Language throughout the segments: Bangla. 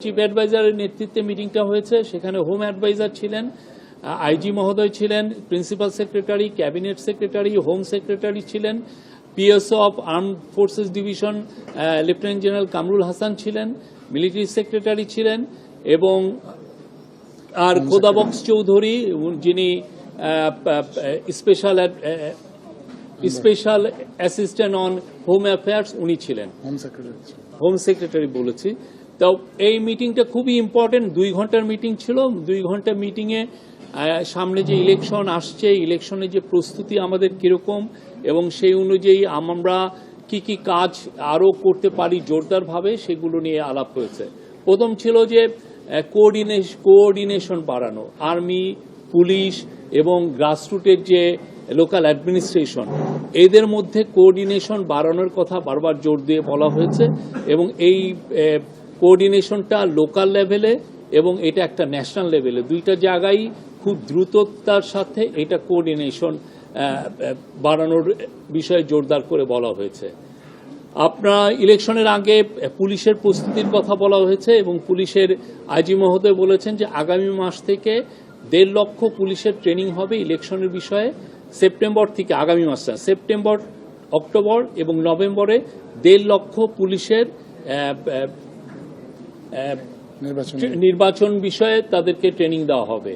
চিফ অ্যাডভাইজারের নেতৃত্বে মিটিংটা হয়েছে। সেখানে হোম অ্যাডভাইজার ছিলেন, আইজি মহোদয় ছিলেন, principal secretary, cabinet secretary, home secretary ছিলেন, PSO of armed forces division lieutenant general Kamrul Hasan ছিলেন, মিলিটারি সেক্রেটারি ছিলেন এবং আর খোদাবক্স চৌধুরী যিনি special assistant on home affairs উনি ছিলেন, হোম সেক্রেটারি বলেছি। তো এই মিটিংটা খুবই ইম্পর্টেন্ট, 2 ঘন্টার মিটিং ছিল। 2 ঘন্টার মিটিংয়ে সামনে যে ইলেকশন আসছে, ইলেকশনের যে প্রস্তুতি আমাদের কিরকম এবং সেই অনুযায়ী আমরা কি কি কাজ আরও করতে পারি জোরদারভাবে, সেগুলো নিয়ে আলাপ হয়েছে। প্রথম ছিল যে কোঅর্ডিনেশন বাড়ানো, আর্মি, পুলিশ এবং গ্রাসরুটের যে লোকাল অ্যাডমিনিস্ট্রেশন, এদের মধ্যে কোঅর্ডিনেশন বাড়ানোর কথা বারবার জোর দিয়ে বলা হয়েছে এবং এই কোঅর্ডিনেশনটা লোকাল লেভেলে এবং এটা একটা ন্যাশনাল লেভেলে, দুইটা জায়গায় খুব দ্রুততার সাথে এটা কোঅর্ডিনেশন বাড়ানোর বিষয়ে জোরদার করে বলা হয়েছে। আপনার ইলেকশনের আগে পুলিশের প্রস্তুতির কথা বলা হয়েছে এবং পুলিশের আইজি মহোদয় বলেছেন যে আগামী মাস থেকে 1.5 লক্ষ পুলিশের ট্রেনিং হবে ইলেকশনের বিষয়ে। সেপ্টেম্বর থেকে, আগামী মাসটা সেপ্টেম্বর, অক্টোবর এবং নভেম্বরে 1.5 লক্ষ পুলিশের নির্বাচন বিষয়ে তাদেরকে ট্রেনিং দেওয়া হবে।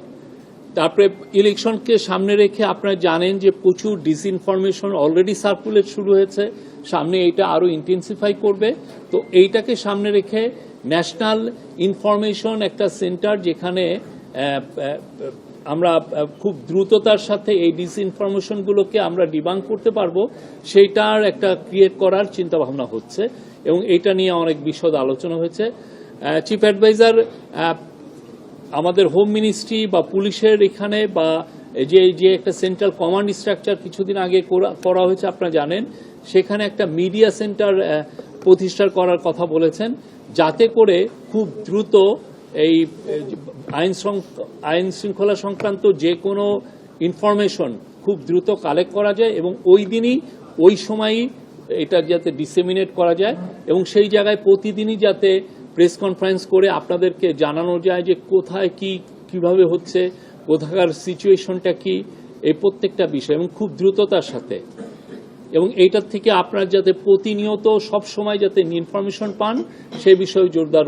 তারপরে ইলেকশনকে সামনে রেখে আপনারা জানেন যে প্রচুর ডিসইনফরমেশন অলরেডি সার্কুলেট শুরু হয়েছে, সামনে এটা আরো ইন্টেন্সিফাই করবে। তো এইটাকে সামনে রেখে ন্যাশনাল ইনফরমেশন একটা সেন্টার, যেখানে আমরা খুব দ্রুততার সাথে এই ডিসইনফরমেশনগুলোকে আমরা ডিবাঙ্ক করতে পারবো, সেইটার একটা ক্রিয়েট করার চিন্তা ভাবনা হচ্ছে এবং এটা নিয়ে অনেক বিশদ আলোচনা হয়েছে। চিফ অ্যাডভাইজার আমাদের হোম মিনিস্ট্রি বা পুলিশের এখানে বা যে একটা সেন্ট্রাল কমান্ড স্ট্রাকচার কিছুদিন আগে করা হয়েছে আপনারা জানেন, সেখানে একটা মিডিয়া সেন্টার প্রতিষ্ঠা করার কথা বলেছেন, যাতে করে খুব দ্রুত এই আইন শৃঙ্খলা সংক্রান্ত যে কোনো ইনফরমেশন খুব দ্রুত কালেক্ট করা যায় এবং ওই দিনই ওই সময়ই এটা যাতে ডিসেমিনেট করা যায় এবং সেই জায়গায় প্রতিদিনই যাতে প্রেস কনফারেন্স করে আপনাদেরকে জানানো যায় যে কোথায় কি কিভাবে হচ্ছে, কোথাকার সিচুয়েশনটা কি, এই প্রত্যেকটা বিষয় এবং খুব দ্রুততার সাথে, এবং এইটার থেকে আপনারা যাতে প্রতিনিয়ত সব সময় যাতে ইনফরমেশন পান সেই বিষয়ে জোরদার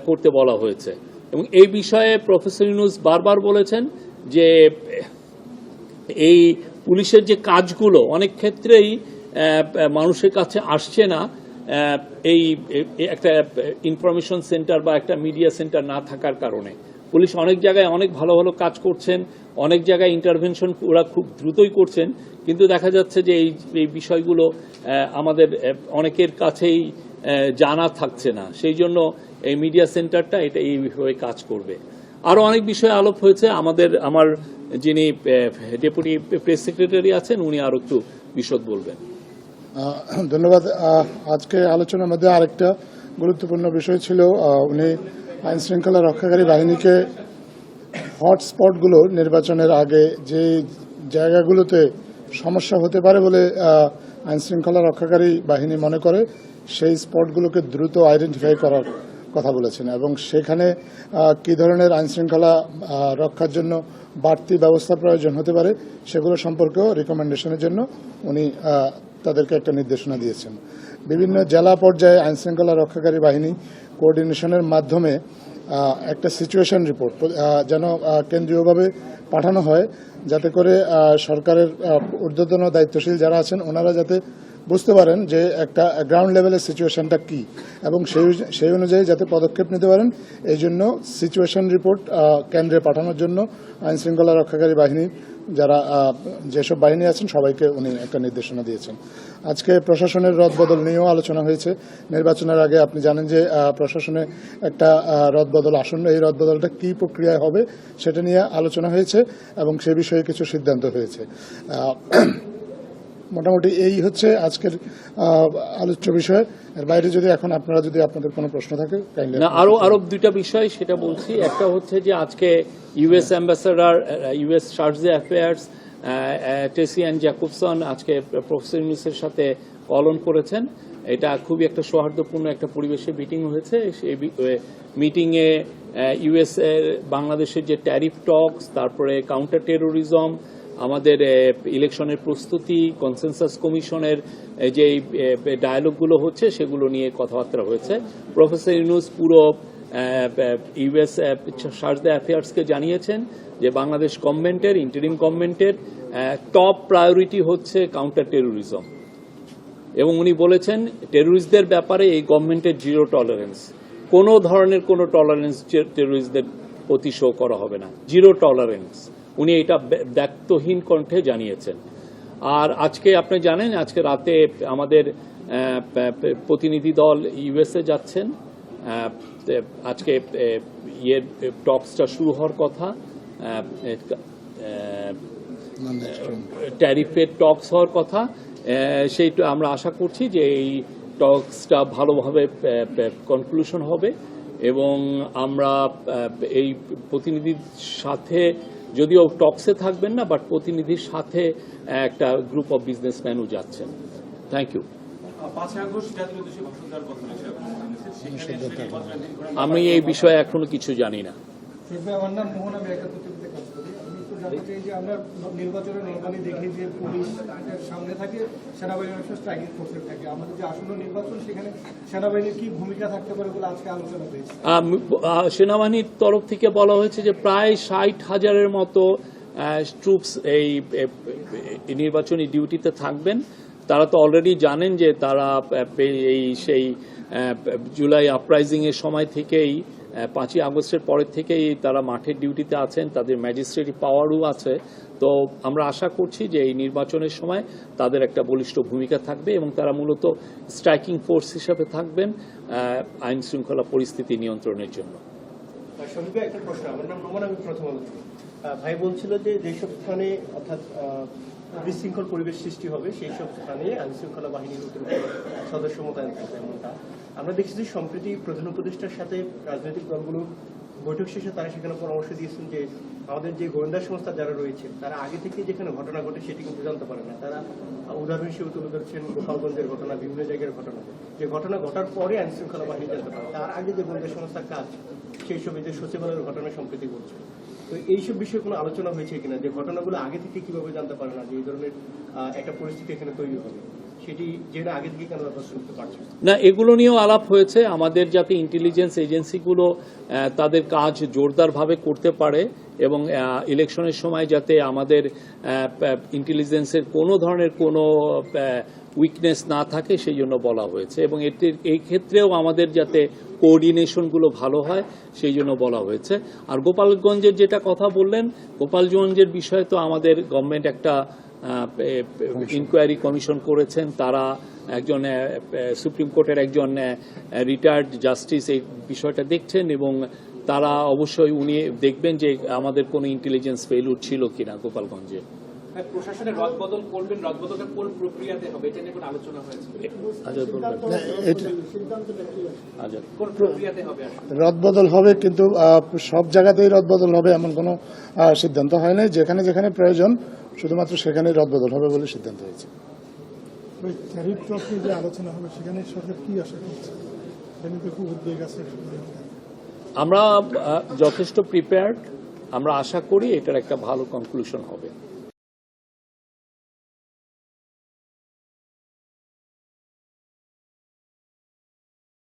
করতে বলা হয়েছে। এবং এই বিষয়ে প্রফেসর ইউনূস বারবার বলেছেন যে এই পুলিশের যে কাজগুলো অনেক ক্ষেত্রেই মানুষের কাছে আসছে না, এই একটা ইনফরমেশন সেন্টার বা একটা মিডিয়া সেন্টার না থাকার কারণে। পুলিশ অনেক জায়গায় অনেক ভালো ভালো কাজ করছেন, অনেক জায়গায় ইন্টারভেনশন ওরা খুব দ্রুতই করছেন, কিন্তু দেখা যাচ্ছে যে এই বিষয়গুলো আমাদের অনেকের কাছেই জানা থাকছে না। সেই জন্য এই মিডিয়া সেন্টারটা এটা এইভাবে কাজ করবে। আরও অনেক বিষয় আলাপ হয়েছে। আমার যিনি ডেপুটি প্রেস সেক্রেটারি আছেন উনি আরও একটু বিশদ বলবেন। ধন্যবাদ। আজকে আলোচনার মধ্যে আরেকটা গুরুত্বপূর্ণ বিষয় ছিল, উনি আইন শৃঙ্খলা রক্ষাকারী বাহিনীকে হটস্পটগুলো নির্বাচনের আগে যে জায়গাগুলোতে সমস্যা হতে পারে বলে আইন শৃঙ্খলা রক্ষাকারী বাহিনী মনে করে সেই স্পটগুলোকে দ্রুত আইডেন্টিফাই করার কথা বলেছেন এবং সেখানে কি ধরনের আইন শৃঙ্খলা রক্ষার জন্য বাড়তি ব্যবস্থা প্রয়োজন হতে পারে সেগুলো সম্পর্কেও রিকমেন্ডেশনের জন্য উনি তাদেরকে একটা নির্দেশনা দিয়েছেন। বিভিন্ন জেলা পর্যায়ে আইন শৃঙ্খলা রক্ষাকারী বাহিনী কোঅর্ডিনেশনের মাধ্যমে একটা সিচুয়েশন রিপোর্ট যেন কেন্দ্রীয়ভাবে পাঠানো হয়, যাতে করে সরকারের ঊর্ধ্বতন দায়িত্বশীল যারা আছেন ওনারা যাতে বুঝতে পারেন যে একটা গ্রাউন্ড লেভেলের সিচুয়েশনটা কি এবং সেই অনুযায়ী যাতে পদক্ষেপ নিতে পারেন। এই জন্য সিচুয়েশন রিপোর্ট কেন্দ্রে পাঠানোর জন্য আইন শৃঙ্খলা রক্ষাকারী বাহিনীর যারা যেসব বাহিনী আছেন সবাইকে উনি একটা নির্দেশনা দিয়েছেন। আজকে প্রশাসনের রদবদল নিয়েও আলোচনা হয়েছে। নির্বাচনের আগে আপনি জানেন যে প্রশাসনে একটা রদবদল আসন্ন, এই রদবদলটা কী প্রক্রিয়ায় হবে সেটা নিয়ে আলোচনা হয়েছে এবং সে বিষয়ে কিছু সিদ্ধান্ত হয়েছে। মোটামুটি এই হচ্ছে আজকের আলোচ্য বিষয়। এর বাইরে যদি এখন আপনাদের কোনো প্রশ্ন থাকে না, আরো দুইটা বিষয় সেটা বলছি। একটা হচ্ছে যে আজকে US ambassador, US charge affairs Tessy and Jacobson আজকে প্রফেসর ইউনূসের সাথে পালন করেছেন। এটা খুবই একটা সৌহার্দ্যপূর্ণ একটা পরিবেশে মিটিং হয়েছে। সেই মিটিংয়ে ইউএস বাংলাদেশের যে ট্যারিফ টকস, তারপরে কাউন্টার টেরোরিজম, আমাদের ইলেকশনের প্রস্তুতি, কনসেনসাস কমিশনের যে ডায়ালগগুলো হচ্ছে সেগুলো নিয়ে কথাবার্তা হয়েছে। প্রফেসর ইউনূস পুরো ইউএস চার্জ দ্য অ্যাফেয়ার্সকে জানিয়েছেন যে বাংলাদেশ গভর্নমেন্টের, ইন্টারিম গভর্নমেন্টের টপ প্রায়োরিটি হচ্ছে কাউন্টার টেরোরিজম, এবং উনি বলেছেন টেরোরিস্টদের ব্যাপারে এই গভর্নমেন্টের জিরো টলারেন্স, কোনো ধরনের কোনো টলারেন্স টেরোরিস্টদের প্রতি শো করা হবে না, জিরো টলারেন্স। উনি এটা ব্যক্তহীন কণ্ঠে জানিয়েছেন। আর আজকে আপনি জানেন, আজকে রাতে আমাদের প্রতিনিধি দল ইউএসএ যাচ্ছেন। আজকে টকসটা শুরু হওয়ার কথা, ট্যারিফের টকস হওয়ার কথা। সেইটা আমরা আশা করছি যে এই টকসটা ভালোভাবে কনক্লুশন হবে, এবং আমরা এই প্রতিনিধির সাথে, যদিও টকসে থাকবেন না, বাট প্রতিনিধির সাথে একটা গ্রুপ অফ বিজনেসম্যানও যাচ্ছেন। Thank you. আমি এই বিষয়ে এখনো কিছু জানি না। আমার নাম মোহন, আমি একাত্তরতে কাজ করি। আমি একটু জানতে চাই যে আমরা নির্বাচনে নর্মালি দেখি যে পুলিশ সামনে থাকে, সেনাবাহিনীর অবশ্য স্ট্রাইকিং ফোর্সের থাকে। আমাদের যে আসন্ন নির্বাচন, সেখানে সেনাবাহিনীর কি ভূমিকা থাকতে পারে বলে আজকে আলোচনা হয়েছে। সেনাবাহিনীর তরফ থেকে বলা হয়েছে যে প্রায় 60,000-এর মতো ট্রুপস এই নির্বাচনী ডিউটিতে থাকবেন। তারা তো অলরেডি জানেন যে তারা সেই জুলাই আপরাইজিং এর সময় থেকেই, 5ই আগস্টের পরের থেকেই তারা মাঠের ডিউটিতে আছেন, তাদের ম্যাজিস্ট্রেট পাওয়ারও আছে। তো আমরা আশা করছি যে এই নির্বাচনের সময় তাদের একটা বলিষ্ঠ ভূমিকা থাকবে, এবং তারা মূলত স্ট্রাইকিং ফোর্স হিসাবে থাকবেন আইন শৃঙ্খলা পরিস্থিতি নিয়ন্ত্রণের জন্য। সঙ্গে একটা প্রশ্ন, আমার নাম রোমান, আমি প্রথম আলো। ভাই বলছিল যে যেসব স্থানে অর্থাৎ বিশৃঙ্খল পরিবেশ সৃষ্টি হবে সেই সব স্থানে আইন শৃঙ্খলা বাহিনীর সদস্য মোতায়েন থাকবে, এমনটা আমরা দেখছি যে সম্প্রতি প্রধান উপদেষ্টার সাথে রাজনৈতিক দলগুলোর বৈঠক শেষে তারা সেখানে পরামর্শ দিয়েছেন যে আমাদের যে গোয়েন্দা সংস্থা যারা রয়েছে তারা আগে থেকে যেখানে ঘটনা ঘটে সেটি কিন্তু জানতে পারে না। তারা উদাহরণ হিসেবে তুলে ধরছেন গোপালগঞ্জের ঘটনা, বিভিন্ন জায়গার ঘটনা, যে ঘটনা ঘটার পরে আইন শৃঙ্খলা বাহিনী জানতে পারে, তার আগে যে গোয়েন্দা সংস্থার কাজ সেই সব যে সচিবালয়ের ঘটনা সম্প্রতি বলছে। তো এইসব বিষয়ে কোনো আলোচনা হয়েছে কিনা, যে ঘটনাগুলো আগে থেকে কিভাবে জানতে পারে না, যে এই ধরনের একটা পরিস্থিতি এখানে তৈরি হবে, সেটি যেটা আগে থেকে কেন ব্যবস্থা করতে পারছে না, এগুলো নিয়েও আলাপ হয়েছে। আমাদের যাতে ইন্টেলিজেন্স এজেন্সিগুলো তাদের কাজ জোরদারভাবে করতে পারে, এবং ইলেকশনের সময় যাতে আমাদের ইন্টেলিজেন্সের কোনো ধরনের কোনো উইকনেস না থাকে সেই জন্য বলা হয়েছে, এবং এই ক্ষেত্রেও আমাদের যাতে কোঅর্ডিনেশনগুলো ভালো হয় সেই জন্য বলা হয়েছে। আর গোপালগঞ্জের যেটা কথা বললেন, গোপালগঞ্জের বিষয়ে তো আমাদের গভর্নমেন্ট একটা ইনকোয়ারি কমিশন করেছেন। তারা একজন সুপ্রিম কোর্টের একজন রিটায়ার্ড জাস্টিস এই বিষয়টা দেখছেন, এবং তারা অবশ্যই উনি দেখবেন যে আমাদের কোনো ইন্টেলিজেন্স ফেইলিউর ছিল কিনা গোপালগঞ্জে। প্রশাসনের রদবদল করবেন, রদবদলের কোন প্রক্রিয়াতে হবে এটা নিয়ে কোনো আলোচনা হয়েছে? কোন প্রক্রিয়াতে হবে? রদবদল হবে, কিন্তু সব জায়গাতেই রদবদল হবে এমন কোনো সিদ্ধান্ত হয় নাই। যেখানে যেখানে প্রয়োজন শুধুমাত্র সেখানেই রদবদল হবে বলে সিদ্ধান্ত হয়েছে। ট্যারিফ টক নিয়ে যে আলোচনা হবে সেখানে সরকার কি আশা করছে? খুব উদ্বেগ আছে। আমরা যথেষ্ট প্রিপেয়ার্ড, আমরা আশা করি এটার একটা ভালো কনক্লুশন হবে।